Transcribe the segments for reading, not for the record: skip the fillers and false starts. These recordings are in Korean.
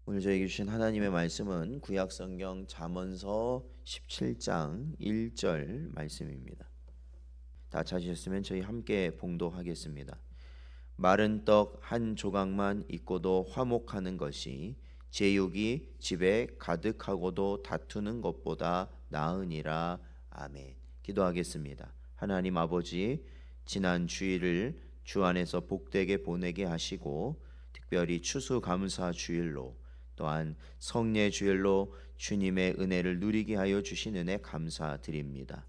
오늘 저에게 주신 하나님의 말씀은 구약성경 잠언서 17장 1절 말씀입니다. 다 찾으셨으면 저희 함께 봉독하겠습니다. 마른 떡 한 조각만 있고도 화목하는 것이 제육이 집에 가득하고도 다투는 것보다 나으니라. 아멘. 기도하겠습니다. 하나님 아버지, 지난 주일을 주 안에서 복되게 보내게 하시고 특별히 추수감사 주일로 또한 성례 주일로 주님의 은혜를 누리게 하여 주신 은혜 감사드립니다.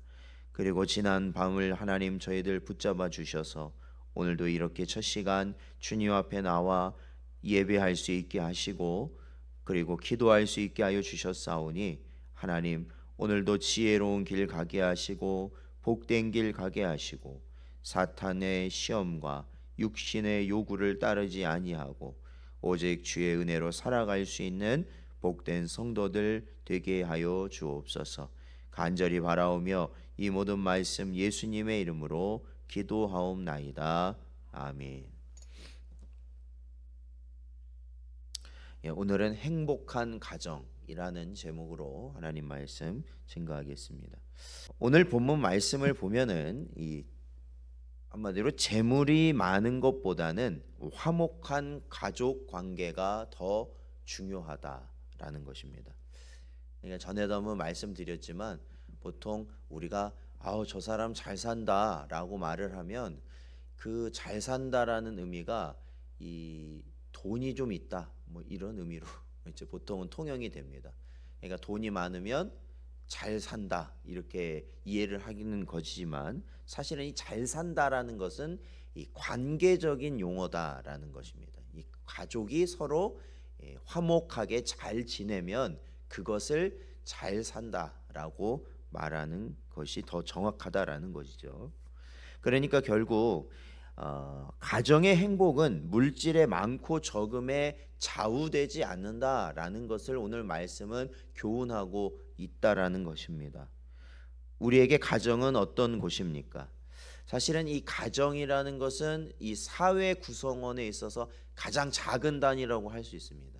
그리고 지난 밤을 하나님 저희들 붙잡아 주셔서 오늘도 이렇게 첫 시간 주님 앞에 나와 예배할 수 있게 하시고 그리고 기도할 수 있게 하여 주셨사오니 하나님 오늘도 지혜로운 길 가게 하시고 복된 길 가게 하시고 사탄의 시험과 육신의 요구를 따르지 아니하고 오직 주의 은혜로 살아갈 수 있는 복된 성도들 되게 하여 주옵소서. 간절히 바라오며 이 모든 말씀 예수님의 이름으로 기도하옵나이다. 아멘. 오늘은 행복한 가정이라는 제목으로 하나님 말씀 증거하겠습니다. 오늘 본문 말씀을 보면은 이 한마디로 재물이 많은 것보다는 화목한 가족 관계가 더 중요하다라는 것입니다. 그러니까 전에도 한번 말씀드렸지만 보통 우리가 저 사람 잘 산다라고 말을 하면 그 잘 산다라는 의미가 이 돈이 좀 있다 뭐 이런 의미로 이제 보통은 통용이 됩니다. 그러니까 돈이 많으면 잘 산다 이렇게 이해를 하기는 거지만 사실은 이 잘 산다라는 것은 이 관계적인 용어다라는 것입니다. 이 가족이 서로 화목하게 잘 지내면 그것을 잘 산다라고 말하는 것이 더 정확하다라는 것이죠. 그러니까 결국 가정의 행복은 물질의 많고 적음에 좌우되지 않는다라는 것을 오늘 말씀은 교훈하고 있다라는 것입니다. 우리에게 가정은 어떤 곳입니까? 사실은 이 가정이라는 것은 이 사회 구성원에 있어서 가장 작은 단위라고 할 수 있습니다.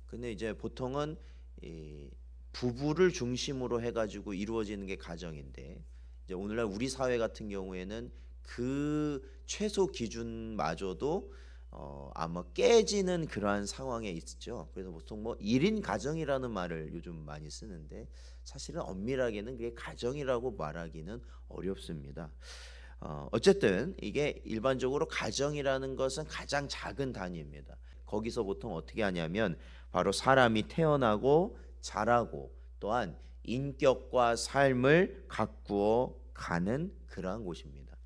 근데 이제 보통은 이 부부를 중심으로 해가지고 이루어지는 게 가정인데 이제 오늘날 우리 사회 같은 경우에는 그 최소 기준마저도 아마 깨지는 그러한 상황에 있죠. 그래서 보통 뭐 1인 가정이라는 말을 요즘 많이 쓰는데 사실은 엄밀하게는 그게 가정이라고 말하기는 어렵습니다. 어쨌든 이게 일반적으로 가정이라는 것은 가장 작은 단위입니다. 거기서 보통 어떻게 하냐면 바로 사람이 태어나고 자라고 또한 인격과 삶을 가꾸어 가는 그러한 곳입니다.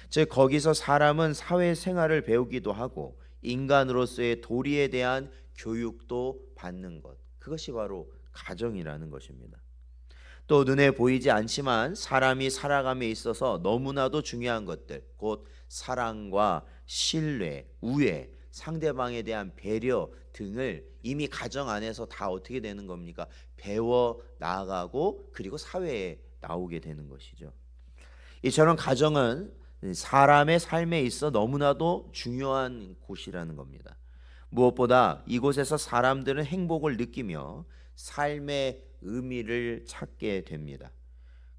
즉 거기서 사람은 사회생활을 배우기도 하고 인간으로서의 도리에 대한 교육도 받는 것, 그것이 바로 가정이라는 것입니다. 또 눈에 보이지 않지만 사람이 살아감에 있어서 너무나도 중요한 것들, 곧 사랑과 신뢰, 우애, 상대방에 대한 배려 등을 이미 가정 안에서 다 어떻게 되는 겁니까? 배워 나아가고 그리고 사회에 나오게 되는 것이죠. 이처럼 가정은 사람의 삶에 있어 너무나도 중요한 곳이라는 겁니다. 무엇보다 이곳에서 사람들은 행복을 느끼며 삶의 의미를 찾게 됩니다.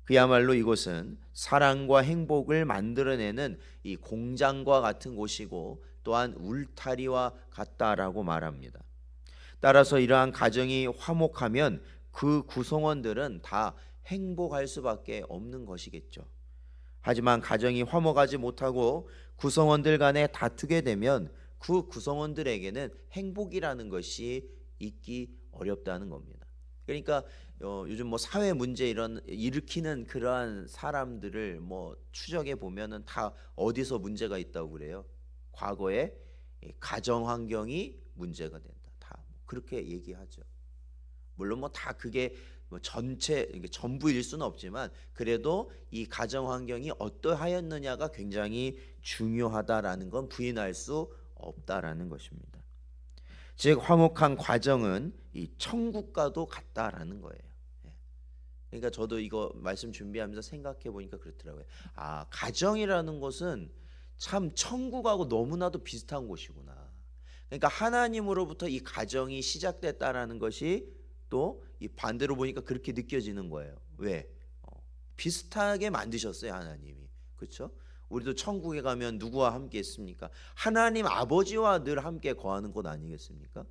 그야말로 이곳은 사랑과 행복을 만들어내는 이 공장과 같은 곳이고 또한 울타리와 같다라고 말합니다. 따라서 이러한 가정이 화목하면 그 구성원들은 다 행복할 수밖에 없는 것이겠죠. 하지만 가정이 화목하지 못하고 구성원들 간에 다투게 되면 그 구성원들에게는 행복이라는 것이 있기 어렵다는 겁니다. 그러니까 요즘 뭐 사회 문제 이런 일으키는 그러한 사람들을 뭐 추적해 보면은 다 어디서 문제가 있다고 그래요? 과거에 가정 환경이 문제가 된다. 다 그렇게 얘기하죠. 물론 뭐 다 그게 뭐 전체 전부일 수는 없지만 그래도 이 가정 환경이 어떠하였느냐가 굉장히 중요하다라는 건 부인할 수 없다라는 것입니다. 즉 화목한 과정은 이 천국과도 같다라는 거예요. 그러니까 저도 이거 말씀 준비하면서 생각해 보니까 그렇더라고요. 가정이라는 것은 참 천국하고 너무나도 비슷한 곳이구나. 그러니까 하나님으로부터 이 가정이 시작됐다라는 것이 또 이 반대로 보니까 그렇게 느껴지는 거예요. 왜? 비슷하게 만드셨어요, 하나님이. 그렇죠? 우리도 천국에 가면 누구와 함께 있습니까? 하나님 아버지와 늘 함께 거하는 곳 아니겠습니까?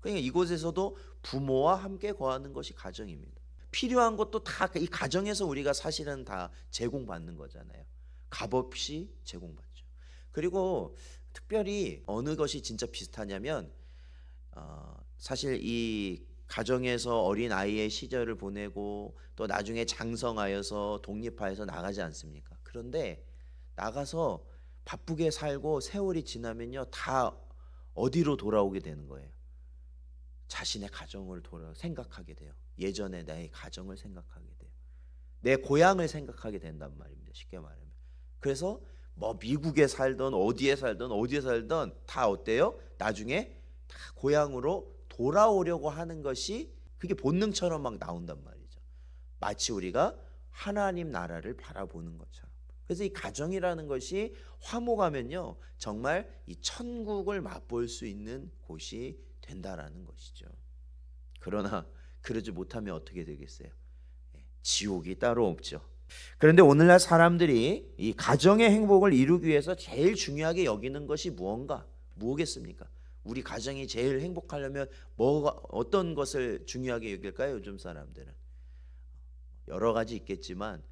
그러니까 이곳에서도 부모와 함께 거하는 것이 가정입니다. 필요한 것도 다 이 가정에서 우리가 사실은 다 제공받는 거잖아요. 값없이 제공받죠. 그리고 특별히 어느 것이 진짜 비슷하냐면 사실 이 가정에서 어린 아이의 시절을 보내고 또 나중에 장성하여서 독립하여서 나가지 않습니까? 그런데 나가서 바쁘게 살고 세월이 지나면요, 다 어디로 돌아오게 되는 거예요? 자신의 가정을 생각하게 돼요. 예전에 나의 가정을 생각하게 돼요. 내 고향을 생각하게 된단 말입니다. 쉽게 말하면. 그래서 뭐 미국에 살던 어디에 살던 다 어때요? 나중에 다 고향으로 돌아오려고 하는 것이 그게 본능처럼 막 나온단 말이죠. 마치 우리가 하나님 나라를 바라보는 것처럼. 그래서 이 가정이라는 것이 화목하면요, 정말 이 천국을 맛볼 수 있는 곳이 된다라는 것이죠. 그러나 그러지 못하면 어떻게 되겠어요? 지옥이 따로 없죠. 그런데 오늘날 사람들이 이 가정의 행복을 이루기 위해서 제일 중요하게 여기는 것이 무엇겠습니까? 우리 가정이 제일 행복하려면 어떤 것을 중요하게 여길까요? 요즘 사람들은 여러 가지 있겠지만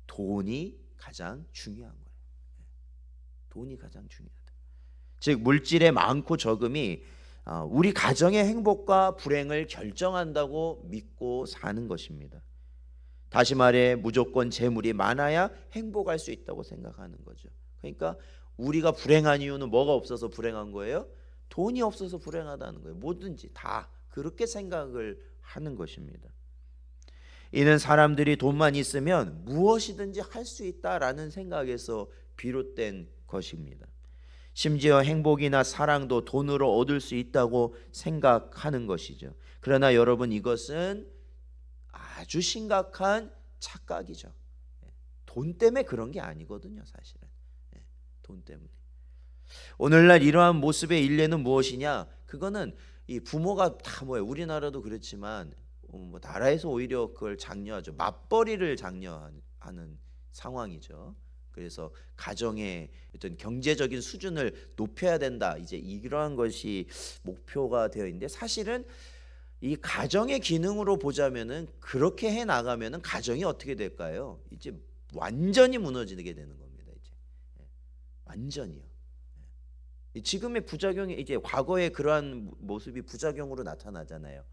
돈이 가장 중요한 거예요. 돈이 가장 중요하다. 즉 물질의 많고 적음이 우리 가정의 행복과 불행을 결정한다고 믿고 사는 것입니다. 다시 말해 무조건 재물이 많아야 행복할 수 있다고 생각하는 거죠. 그러니까 우리가 불행한 이유는 뭐가 없어서 불행한 거예요? 돈이 없어서 불행하다는 거예요. 뭐든지 다 그렇게 생각을 하는 것입니다. 이는 사람들이 돈만 있으면 무엇이든지 할 수 있다라는 생각에서 비롯된 것입니다. 심지어 행복이나 사랑도 돈으로 얻을 수 있다고 생각하는 것이죠. 그러나 여러분, 이것은 아주 심각한 착각이죠. 돈 때문에 그런 게 아니거든요, 사실은. 돈 때문에. 오늘날 이러한 모습의 일례는 무엇이냐? 그거는 이 부모가 다 뭐예요? 우리나라도 그렇지만 뭐 나라에서 오히려 그걸 장려하죠. 맞벌이를 장려하는 상황이죠. 그래서 가정의 어떤 경제적인 수준을 높여야 된다. 이제 이러한 것이 목표가 되어 있는데 사실은 이 가정의 기능으로 보자면은 그렇게 해 나가면은 가정이 어떻게 될까요? 이제 완전히 무너지게 되는 겁니다. 이제 완전히요. 지금의 부작용이 이제 과거의 그러한 모습이 부작용으로 나타나잖아요.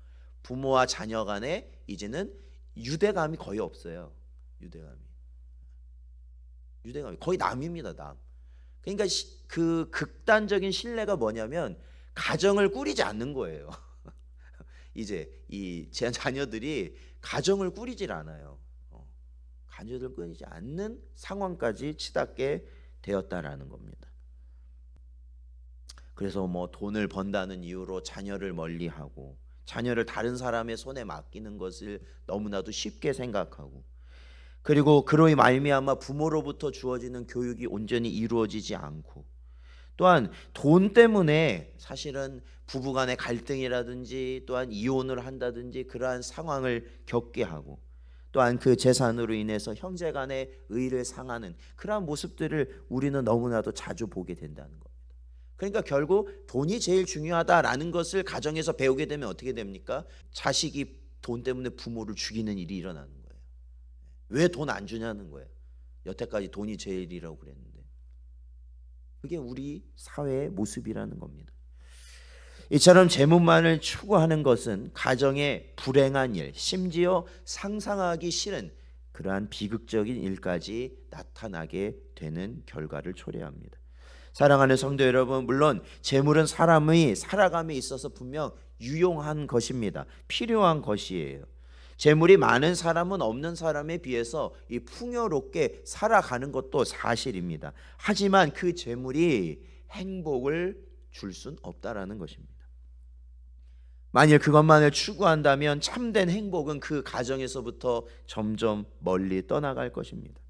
부모와 자녀 간에 이제는 유대감이 거의 없어요. 유대감이 거의 남입니다. 남. 그러니까 그 극단적인 신뢰가 뭐냐면 가정을 꾸리지 않는 거예요. 이제 이 제 자녀들이 가정을 꾸리질 않아요. 자녀들 꾸리지 않는 상황까지 치닫게 되었다라는 겁니다. 그래서 뭐 돈을 번다는 이유로 자녀를 멀리하고 자녀를 다른 사람의 손에 맡기는 것을 너무나도 쉽게 생각하고 그리고 그로 말미암아 부모로부터 주어지는 교육이 온전히 이루어지지 않고 또한 돈 때문에 사실은 부부간의 갈등이라든지 또한 이혼을 한다든지 그러한 상황을 겪게 하고 또한 그 재산으로 인해서 형제간의 의를 상하는 그러한 모습들을 우리는 너무나도 자주 보게 된다는 겁니다. 그러니까 결국 돈이 제일 중요하다라는 것을 가정에서 배우게 되면 어떻게 됩니까? 자식이 돈 때문에 부모를 죽이는 일이 일어나는 거예요. 왜 돈 안 주냐는 거예요. 여태까지 돈이 제일이라고 그랬는데. 그게 우리 사회의 모습이라는 겁니다. 이처럼 재물만을 추구하는 것은 가정의 불행한 일, 심지어 상상하기 싫은 그러한 비극적인 일까지 나타나게 되는 결과를 초래합니다. 사랑하는 성도 여러분, 물론 재물은 사람의 살아감에 있어서 분명 유용한 것입니다. 필요한 것이에요. 재물이 많은 사람은 없는 사람에 비해서 이 풍요롭게 살아가는 것도 사실입니다. 하지만 그 재물이 행복을 줄 순 없다라는 것입니다. 만일 그것만을 추구한다면 참된 행복은 그 가정에서부터 점점 멀리 떠나갈 것입니다.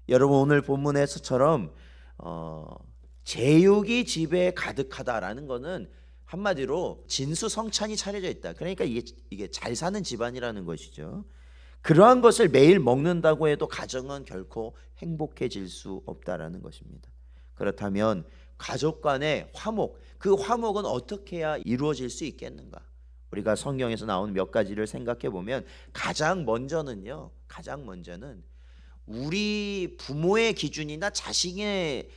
여러분, 오늘 본문에서처럼 제육이 집에 가득하다라는 거는 한마디로 진수성찬이 차려져 있다. 그러니까 이게 잘 사는 집안이라는 것이죠. 그러한 것을 매일 먹는다고 해도 가정은 결코 행복해질 수 없다라는 것입니다. 그렇다면 가족 간의 화목, 그 화목은 어떻게 해야 이루어질 수 있겠는가? 우리가 성경에서 나오는 몇 가지를 생각해 보면 가장 먼저는 우리 부모의 기준이나 자식의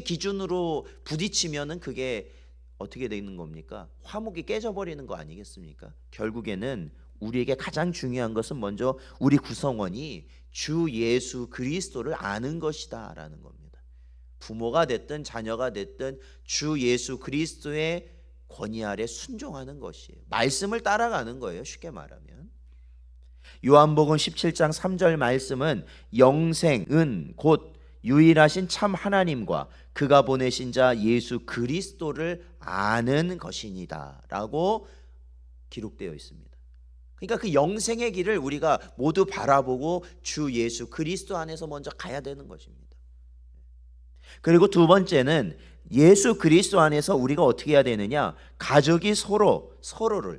기준으로 부딪히면은 그게 어떻게 되는 겁니까? 화목이 깨져버리는 거 아니겠습니까? 결국에는 우리에게 가장 중요한 것은 먼저 우리 구성원이 주 예수 그리스도를 아는 것이다라는 겁니다. 부모가 됐든 자녀가 됐든 주 예수 그리스도의 권위 아래 순종하는 것이에요. 말씀을 따라가는 거예요. 쉽게 말하면. 요한복음 17장 3절 말씀은 영생은 곧 유일하신 참 하나님과 그가 보내신 자 예수 그리스도를 아는 것이니다 라고 기록되어 있습니다. 그러니까 그 영생의 길을 우리가 모두 바라보고 주 예수 그리스도 안에서 먼저 가야 되는 것입니다. 그리고 두 번째는 예수 그리스도 안에서 우리가 어떻게 해야 되느냐? 가족이 서로를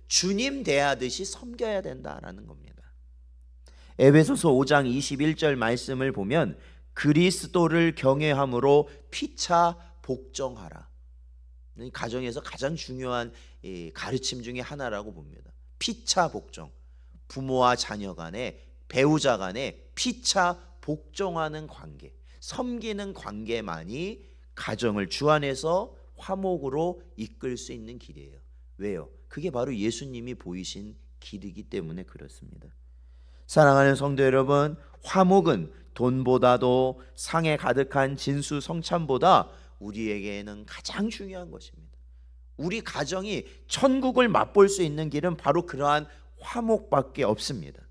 주님 대하듯이 섬겨야 된다라는 겁니다. 에베소서 5장 21절 말씀을 보면 그리스도를 경외함으로 피차 복종하라. 가정에서 가장 중요한 가르침 중에 하나라고 봅니다. 피차 복종. 부모와 자녀 간에, 배우자 간에 피차 복종하는 관계, 섬기는 관계만이 가정을 주 안에서 화목으로 이끌 수 있는 길이에요. 왜요? 그게 바로 예수님이 보이신 길이기 때문에 그렇습니다. 사랑하는 성도 여러분, 화목은 돈보다도 상에 가득한 진수성찬보다 우리에게는 가장 중요한 것입니다. 우리 가정이 천국을 맛볼 수 있는 길은 바로 그러한 화목밖에 없습니다.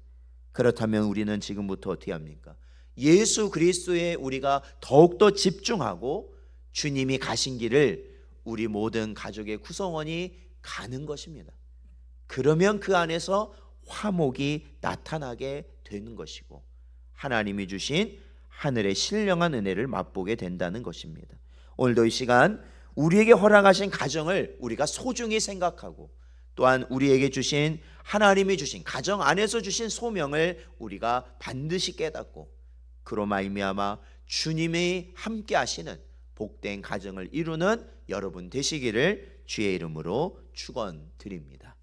그렇다면 우리는 지금부터 어떻게 합니까? 예수 그리스도에 우리가 더욱더 집중하고 주님이 가신 길을 우리 모든 가족의 구성원이 가는 것입니다. 그러면 그 안에서 화목이 나타나게 되는 것이고 하나님이 주신 하늘의 신령한 은혜를 맛보게 된다는 것입니다. 오늘도 이 시간 우리에게 허락하신 가정을 우리가 소중히 생각하고 또한 우리에게 주신 하나님이 주신 가정 안에서 주신 소명을 우리가 반드시 깨닫고 그로 말미암아 주님이 함께 하시는 복된 가정을 이루는 여러분 되시기를 주의 이름으로 축원드립니다.